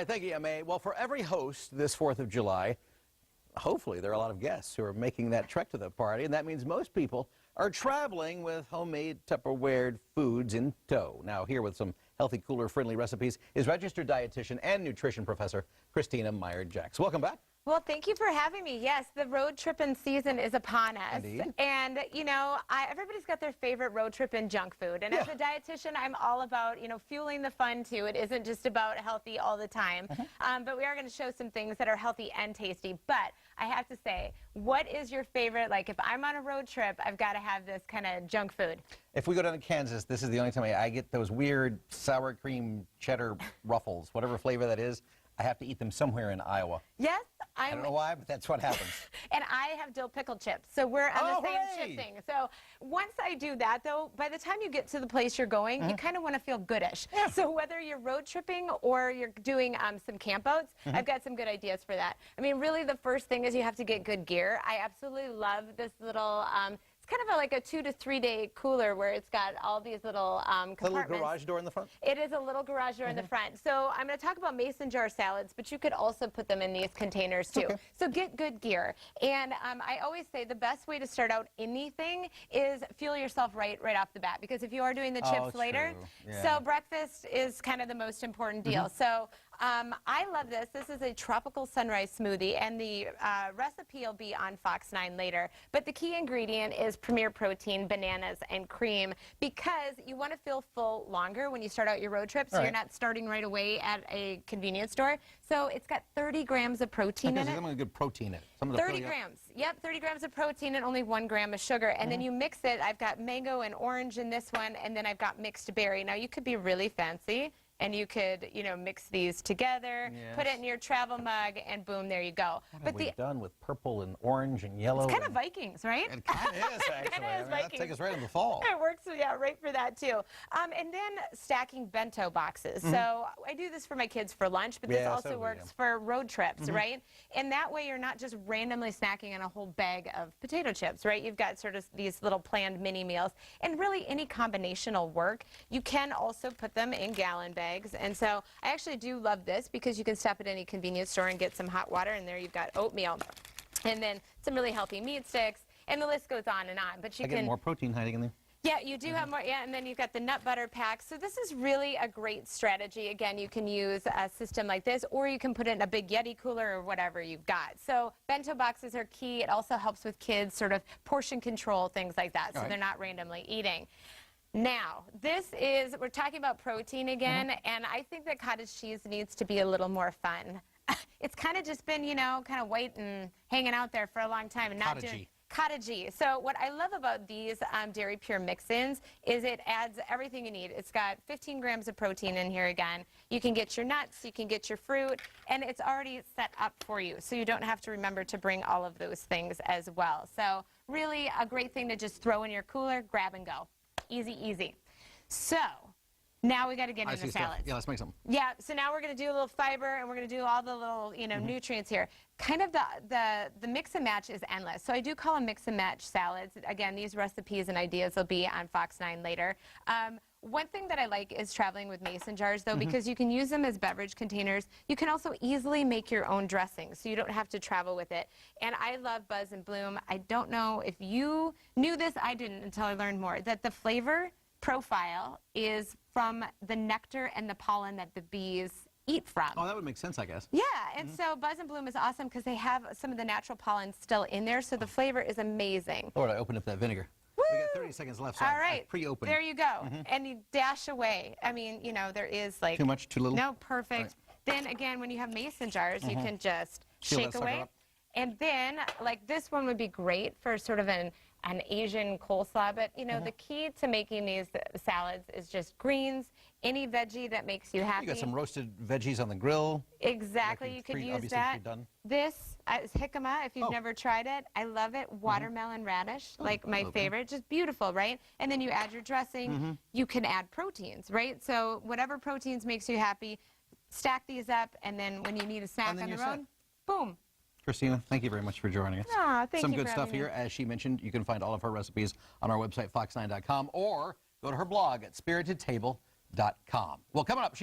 Thank you, Emma. Well, for every host this 4th of July, hopefully there are a lot of guests who are making that trek to the party, and that means most people are traveling with homemade Tupperware foods in tow. Now, here with some healthy, cooler-friendly recipes is registered dietitian and nutrition professor Christina Meyer-Jacks. Welcome back. Well, thank you for having me. Yes, the road tripping season is upon us. Indeed. And, you know, everybody's got their favorite road trip in junk food. And as a dietitian, I'm all about, fueling the fun, too. It isn't just about healthy all the time. But we are going to show some things that are healthy and tasty. But I have to say, what is your favorite? Like, if I'm on a road trip, I've got to have this kind of junk food. If we go down to Kansas, this is the only time I get those weird sour cream cheddar ruffles, whatever flavor that is. I have to eat them somewhere in Iowa. Yes, I don't know why, but that's what happens. And I have dill pickle chips, so we're on the same chip thing. So once I do that, though, by the time you get to the place you're going, you kind of want to feel goodish. Yeah. So whether you're road tripping or you're doing some campouts, I've got some good ideas for that. I mean, really, the first thing is you have to get good gear. I absolutely love this little it's kind of like a 2 to 3 day cooler where it's got all these little compartments. A little garage door in the front? It is a little garage door in the front. So I'm going to talk about mason jar salads, but you could also put them in these containers too. Okay. So get good gear. And I always say the best way to start out anything is fuel yourself right off the bat, because if you are doing the chips later, so breakfast is kind of the most important deal. So I love this. This is a tropical sunrise smoothie, and the recipe will be on Fox 9 later. But the key ingredient is Premier Protein, bananas, and cream, because you want to feel full longer when you start out your road trip, so you're not starting right away at a convenience store. So it's got 30 grams of protein in it. Something good protein in it. 30 grams. Yep, 30 grams of protein and only 1 gram of sugar. And then you mix it. I've got mango and orange in this one, and then I've got mixed berry. Now, you could be really fancy, and you could, mix these together, put it in your travel mug, and boom, there you go. What have we done with purple and orange and yellow? It's kind of Vikings, right? It kind of is, actually. That'll take us right into the fall. It works, right for that, too. And then stacking bento boxes. So I do this for my kids for lunch, but this also works for road trips, right? And that way you're not just randomly snacking on a whole bag of potato chips, right? You've got sort of these little planned mini meals. And really, any combination will work. You can also put them in gallon bags. And so I actually do love this, because you can stop at any convenience store and get some hot water, and there you've got oatmeal. And then some really healthy meat sticks, and the list goes on and on. But you get more protein hiding in there. Yeah, you do have more, and then you've got the nut butter pack. So this is really a great strategy. Again, you can use a system like this, or you can put it in a big Yeti cooler or whatever you've got. So bento boxes are key. It also helps with kids sort of portion control, things like that, so they're not randomly eating. Now, we're talking about protein again, and I think that cottage cheese needs to be a little more fun. It's kind of just been, kind of white and hanging out there for a long time. And not cottagey. So what I love about these Dairy Pure mix-ins is it adds everything you need. It's got 15 grams of protein in here again. You can get your nuts, you can get your fruit, and it's already set up for you, so you don't have to remember to bring all of those things as well. So really a great thing to just throw in your cooler, grab and go. Easy, easy. So now we got to get into salads. Yeah, let's make some. Yeah, so now we're going to do a little fiber, and we're going to do all the little, nutrients here. Kind of the mix and match is endless. So I do call them mix and match salads. Again, these recipes and ideas will be on Fox 9 later. One thing that I like is traveling with mason jars, though, because you can use them as beverage containers. You can also easily make your own dressing, so you don't have to travel with it. And I love Buzz and Bloom. I don't know if you knew this. I didn't until I learned more, that the flavor profile is from the nectar and the pollen that the bees eat from. Oh, that would make sense, I guess. Yeah, and so Buzz and Bloom is awesome because they have some of the natural pollen still in there, so the flavor is amazing. Lord, I opened up that vinegar. We got 30 seconds left, so I pre-opened. There you go. And you dash away. I mean, there is like... Too much, too little? No, perfect. Then again, when you have mason jars, you can just shake away. And then, like, this one would be great for sort of an Asian coleslaw. But, the key to making these salads is just greens, any veggie that makes you happy. You got some roasted veggies on the grill. Exactly. You could use that. This is jicama, if you've never tried it. I love it. Watermelon radish, like my favorite. Just beautiful, right? And then you add your dressing. You can add proteins, right? So whatever proteins makes you happy, stack these up, and then when you need a snack on the road, boom. Christina, thank you very much for joining us. Thank you. Some good stuff here. As she mentioned, you can find all of her recipes on our website, fox9.com, or go to her blog at spiritedtable.com. Well, coming up,